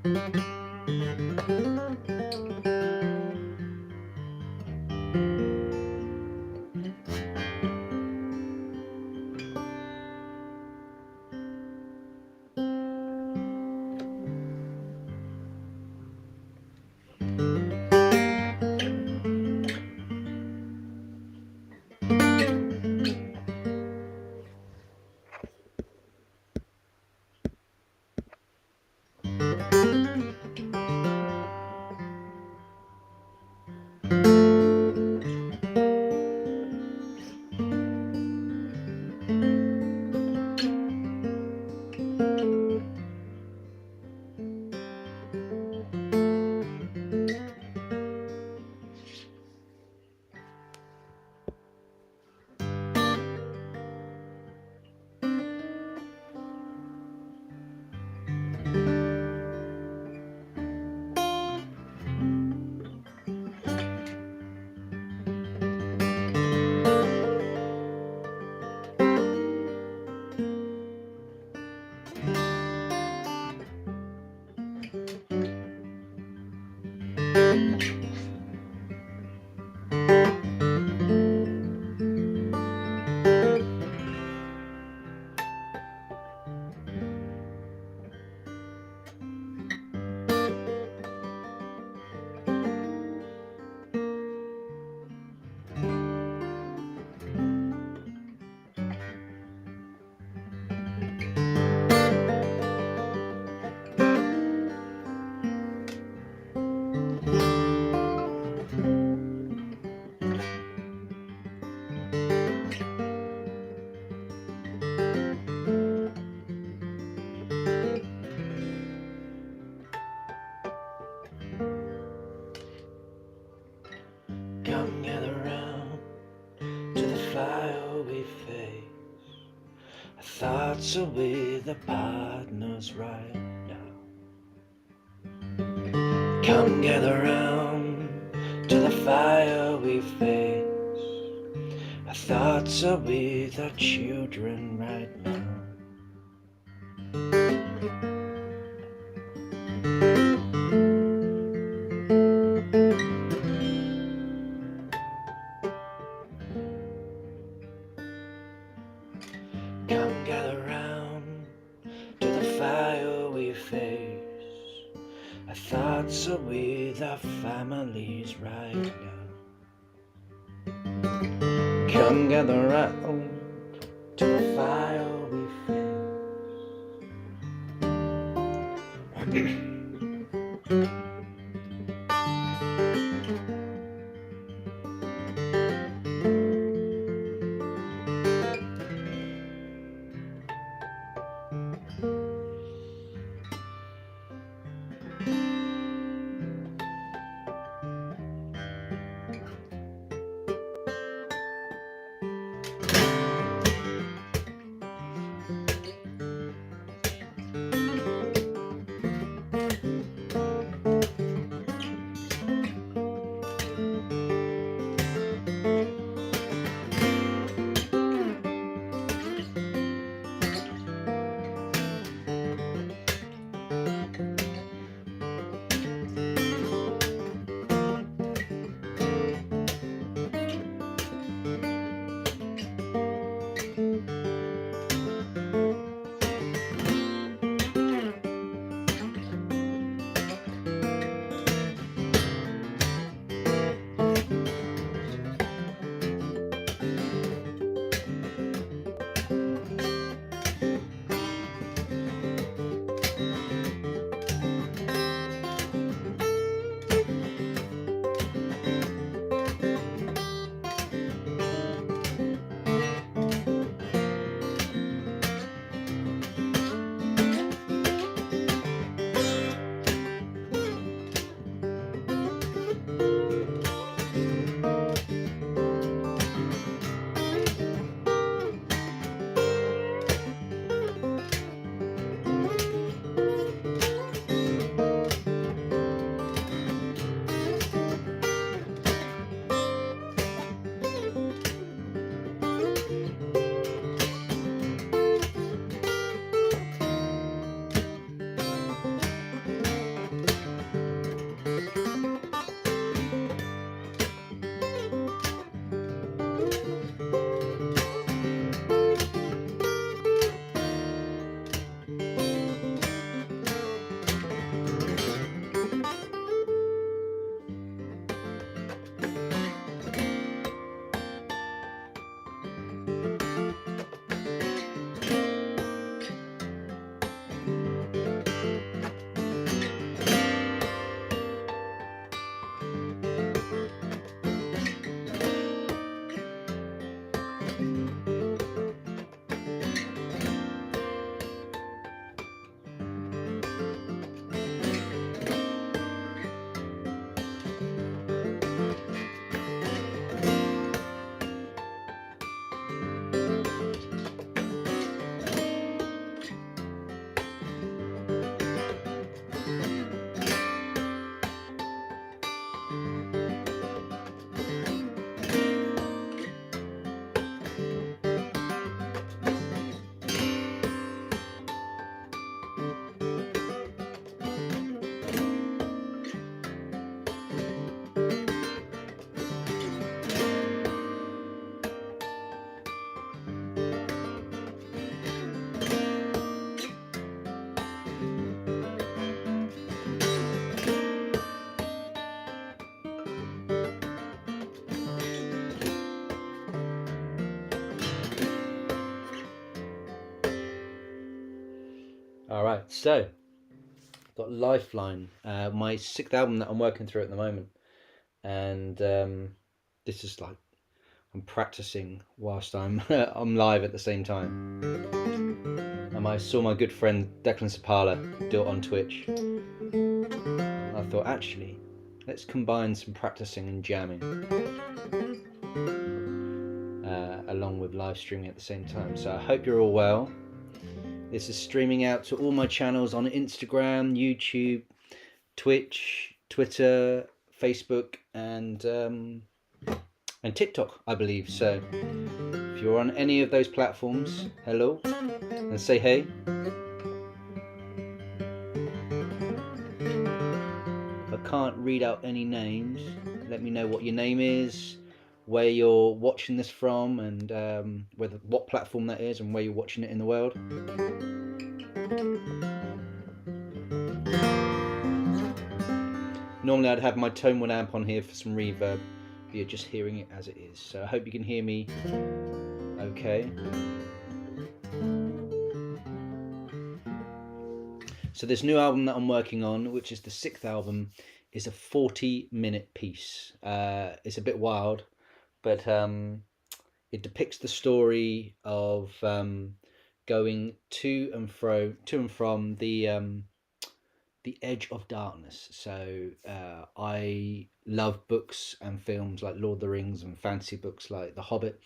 Come gather round to the fire we face. Our thoughts are with the partners right now. Come gather round to the fire we face. Our thoughts are with our children right now. Come gather round to the fire we face. Our thoughts are with our families right now. Come gather round to the fire we face. All right, so got Lifeline, my sixth album that I'm working through at the moment, and this is like I'm practicing whilst I'm I'm live at the same time. And I saw my good friend Declan Sapala do it on Twitch. I thought, actually, let's combine some practicing and jamming along with live streaming at the same time. So I hope you're all well. This is streaming out to all my channels on Instagram, YouTube, Twitch, Twitter, Facebook, and TikTok, I believe. So if you're on any of those platforms, hello, and say hey. If I can't read out any names, let me know what your name is, where you're watching this from, and what platform that is, and where you're watching it in the world. Normally I'd have my Tone 1 amp on here for some reverb, but you're just hearing it as it is. So I hope you can hear me okay. So this new album that I'm working on, which is the sixth album, is a 40-minute piece. It's a bit wild, but it depicts the story of going to and from the edge of darkness. So I love books and films like Lord of the Rings and fantasy books like The Hobbit,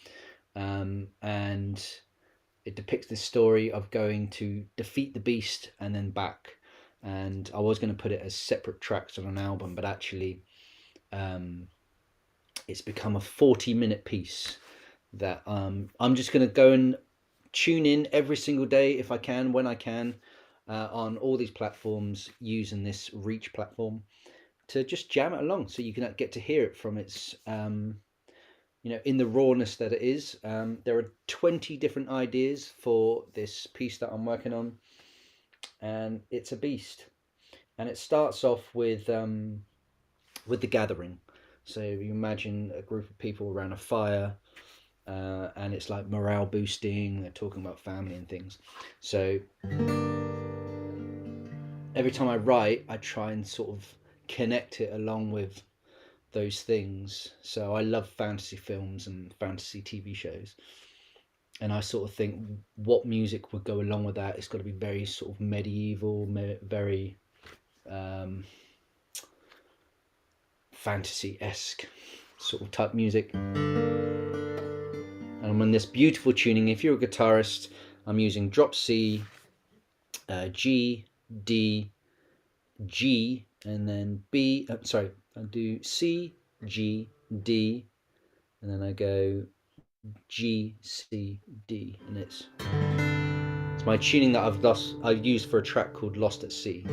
and it depicts this story of going to defeat the beast and then back. And I was going to put it as separate tracks on an album, but actually it's become a 40-minute piece that I'm just going to go and tune in every single day if I can, when I can, on all these platforms using this Reach platform to just jam it along, so you can get to hear it from its in the rawness that it is. There are 20 different ideas for this piece that I'm working on, and it's a beast. And it starts off with the gathering. So you imagine a group of people around a fire, and it's like morale boosting. They're talking about family and things. So every time I write, I try and sort of connect it along with those things. So I love fantasy films and fantasy TV shows, and I sort of think what music would go along with that. It's got to be very sort of medieval, very fantasy-esque sort of type music. And I'm on this beautiful tuning. If you're a guitarist, I'm using drop C, G, D, G, and then B. Sorry, I do C, G, D, and then I go G, C, D, and it's my tuning that I've used for a track called Lost at Sea.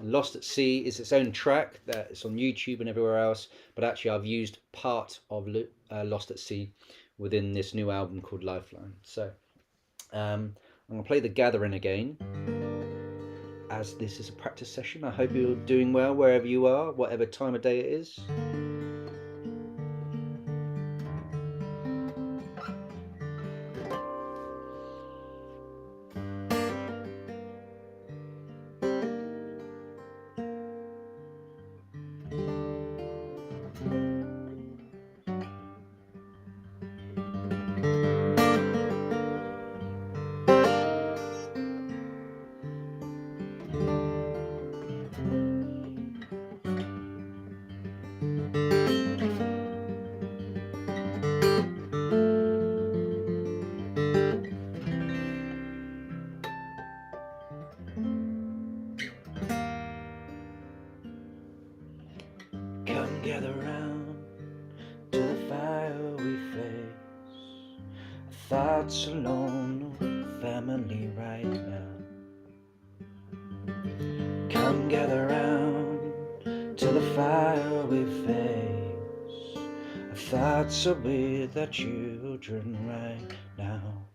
Lost at Sea is its own track that it's on YouTube and everywhere else, but actually I've used part of Lost at Sea within this new album called Lifeline. So I'm going to play The Gathering again, as this is a practice session. I hope you're doing well wherever you are, whatever time of day it is. gather round to the fire we face. Thoughts alone, family right now. Come gather round to the fire we face. Our thoughts are with our children right now.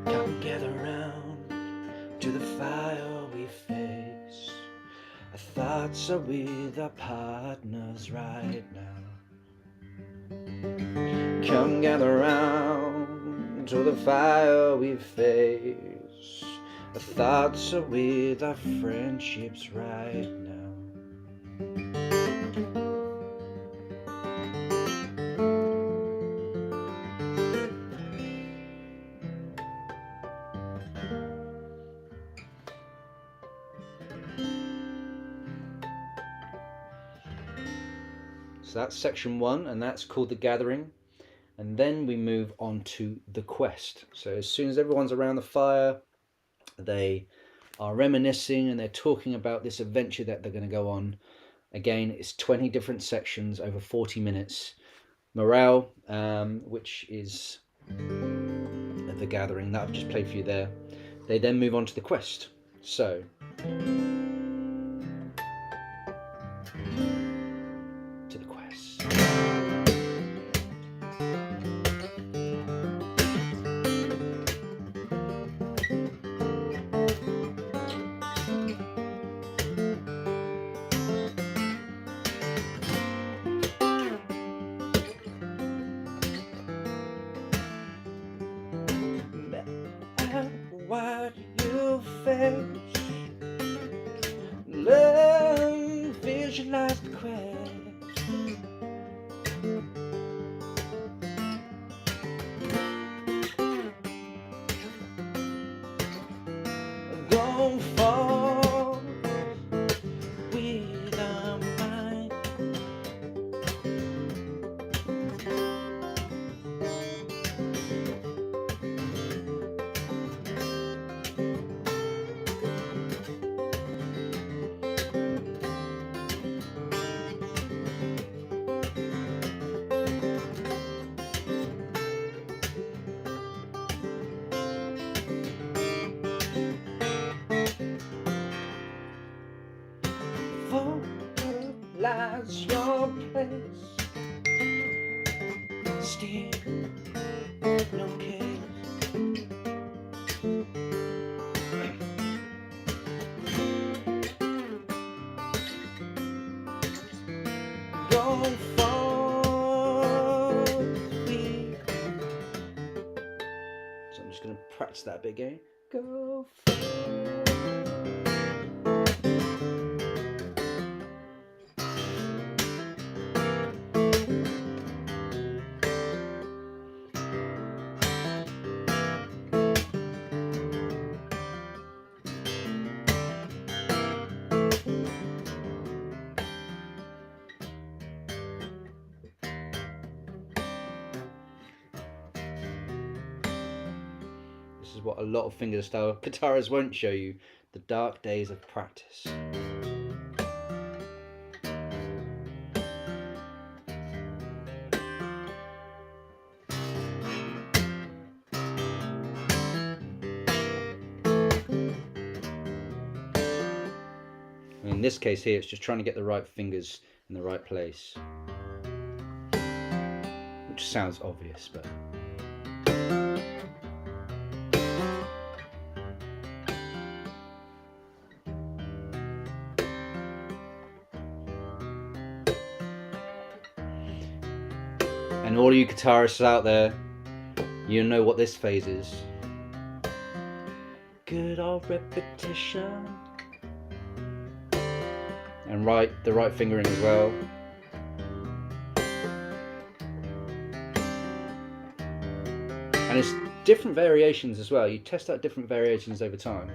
Come gather round to the fire we face. Our thoughts are with our partners right now. Come gather round to the fire we face. Our thoughts are with our friendships right now. So that's section 1, and that's called The Gathering. And then we move on to The Quest. So as soon as everyone's around the fire, they are reminiscing and they're talking about this adventure that they're going to go on. Again, it's 20 different sections over 40 minutes. Morale, which is The Gathering, that I've just played for you there. They then move on to The Quest. So to The Quest. What you face, learn, visualize the quest. Go forward with our mind. Lies your place. Still no case. Go forward. So I'm just going to practice that bit again. Go forward. This is what a lot of fingerstyle guitarists won't show you, the dark days of practice. In this case here, it's just trying to get the right fingers in the right place, which sounds obvious, but and all you guitarists out there, you know what this phase is. Good old repetition. And the right fingering as well. And it's different variations as well. You test out different variations over time.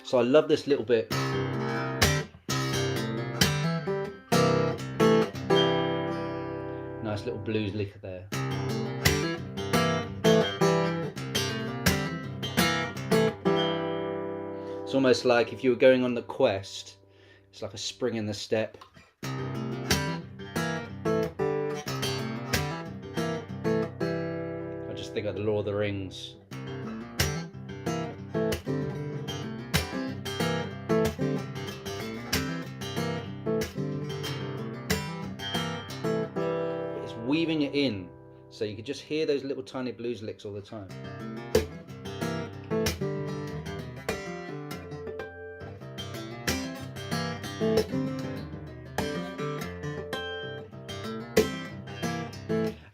So I love this little bit. nice little blues lick there. It's almost like if you were going on the quest, it's like a spring in the step. I just think of the Lord of the Rings. It's weaving it in, so you could just hear those little tiny blues licks all the time.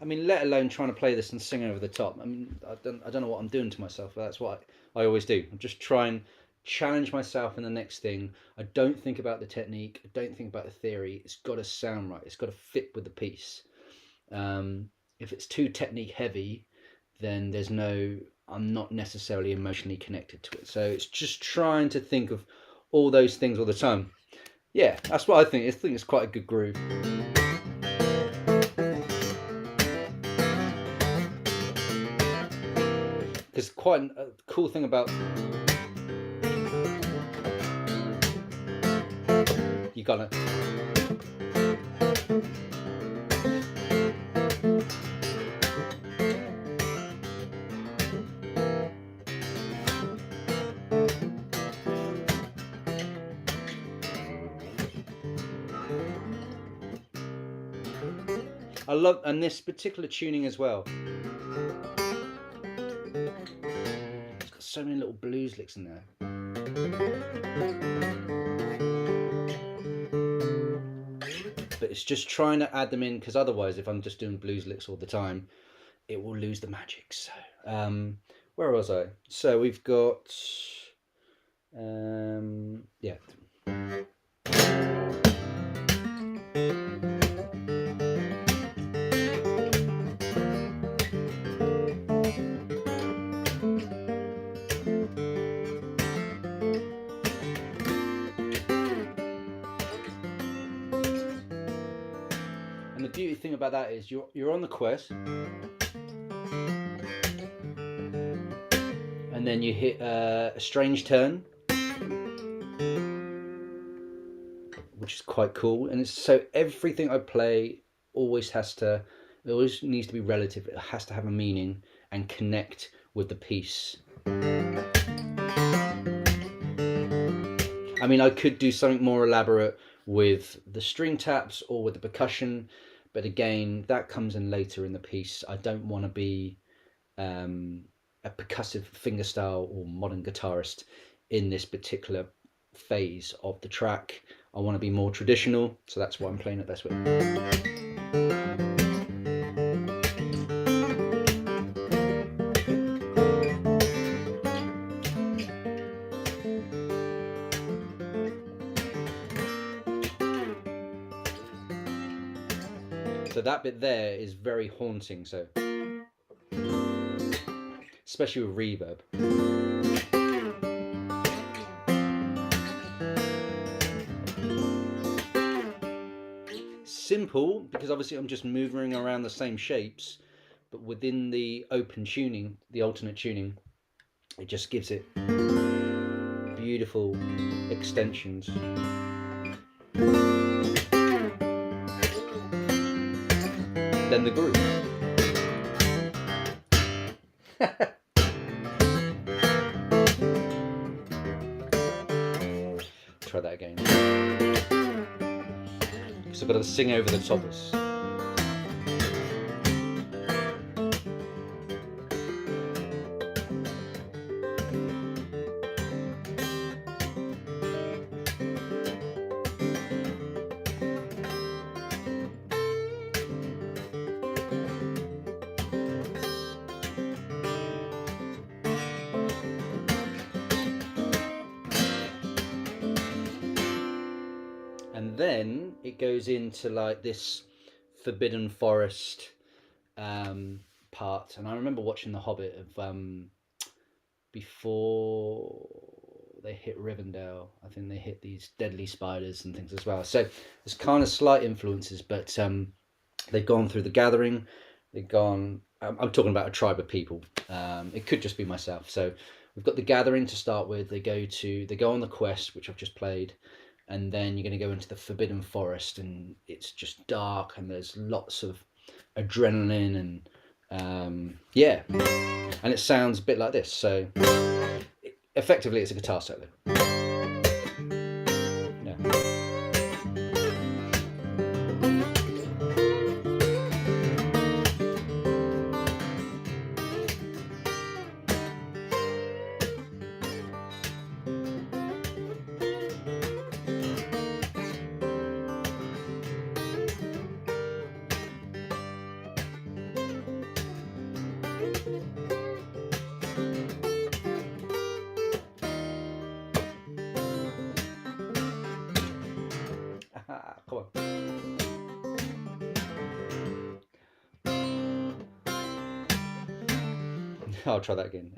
I mean, let alone trying to play this and sing over the top. I mean, I don't know what I'm doing to myself, but that's what I always do. I just try and challenge myself in the next thing. I don't think about the technique. I don't think about the theory. It's got to sound right. It's got to fit with the piece. If it's too technique heavy, then I'm not necessarily emotionally connected to it. So it's just trying to think of all those things all the time. Yeah, that's what I think. I think it's quite a good groove. Because quite a cool thing about you gotta I love, and this particular tuning as well. It's got so many little blues licks in there. But it's just trying to add them in, because otherwise, if I'm just doing blues licks all the time, it will lose the magic. So, where was I? So we've got, yeah. And the beauty thing about that is you're on the quest, and then you hit a strange turn, which is quite cool. And it's so everything I play always needs to be relative. It has to have a meaning and connect with the piece. I mean, I could do something more elaborate with the string taps or with the percussion, but again, that comes in later in the piece. I don't want to be a percussive fingerstyle or modern guitarist in this particular phase of the track. I want to be more traditional, so that's why I'm playing it this way. So that bit there is very haunting, so especially with reverb. Simple, because obviously I'm just moving around the same shapes, but within the open tuning, the alternate tuning, it just gives it beautiful extensions. Then the groove. Try that again. Because I've got to sing over the top of this. And then it goes into like this forbidden forest part. And I remember watching The Hobbit of before they hit Rivendell. I think they hit these deadly spiders and things as well. So there's kind of slight influences, but They've gone through the gathering. They've gone. I'm talking about a tribe of people. It could just be myself. So we've got the gathering to start with. They go on the quest, which I've just played, and then you're going to go into the Forbidden Forest, and it's just dark, and there's lots of adrenaline, and yeah, and it sounds a bit like this. So effectively, it's a guitar solo. Yeah. Come on. I'll try that again.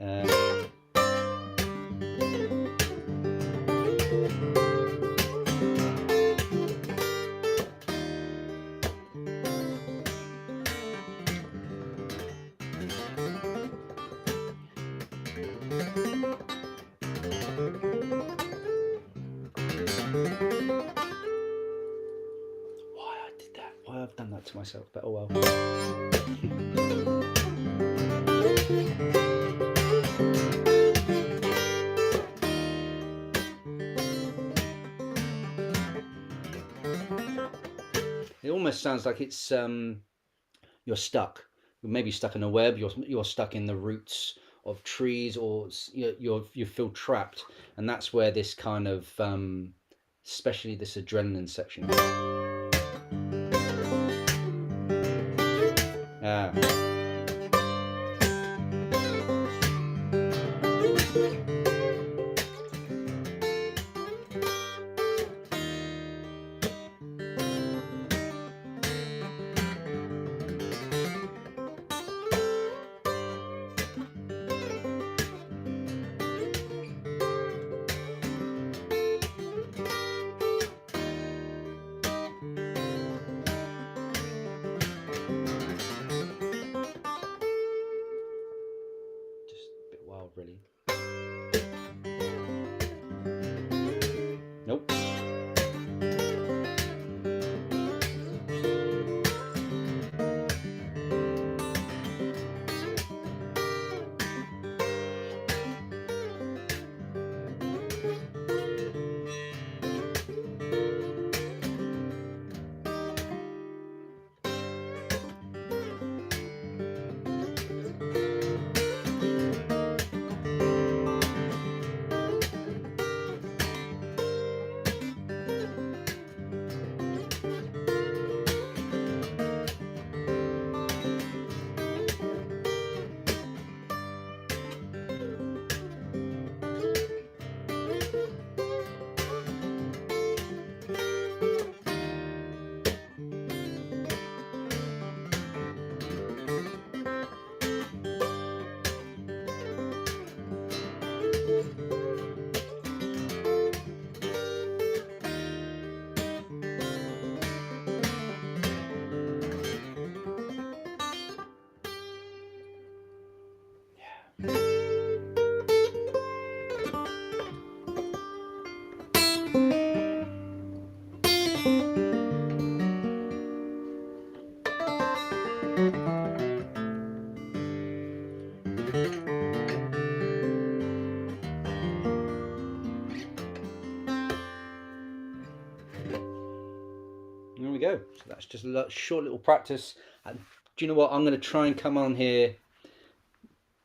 Why I did that? Why I've done that to myself? But oh well. It almost sounds like it's you're stuck. You're maybe stuck in a web. You're stuck in the roots of trees, or you feel trapped, and that's where this kind of especially this adrenaline section. Ah. Just a bit wild, really. Nope. There we go. So that's just a short little practice. And do you know what? I'm going to try and come on here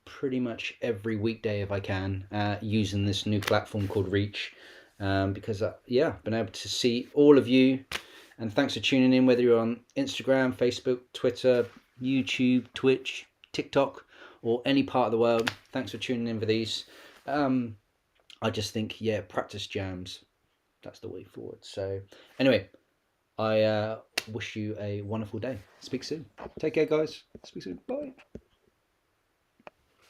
pretty much every weekday if I can, using this new platform called Reach, because yeah, I've been able to see all of you, and thanks for tuning in, whether you're on Instagram, Facebook, Twitter, YouTube, Twitch, TikTok, or any part of the world. Thanks for tuning in for these. I just think, yeah, practice jams. That's the way forward. So anyway, I wish you a wonderful day. Speak soon. Take care, guys. Speak soon. Bye.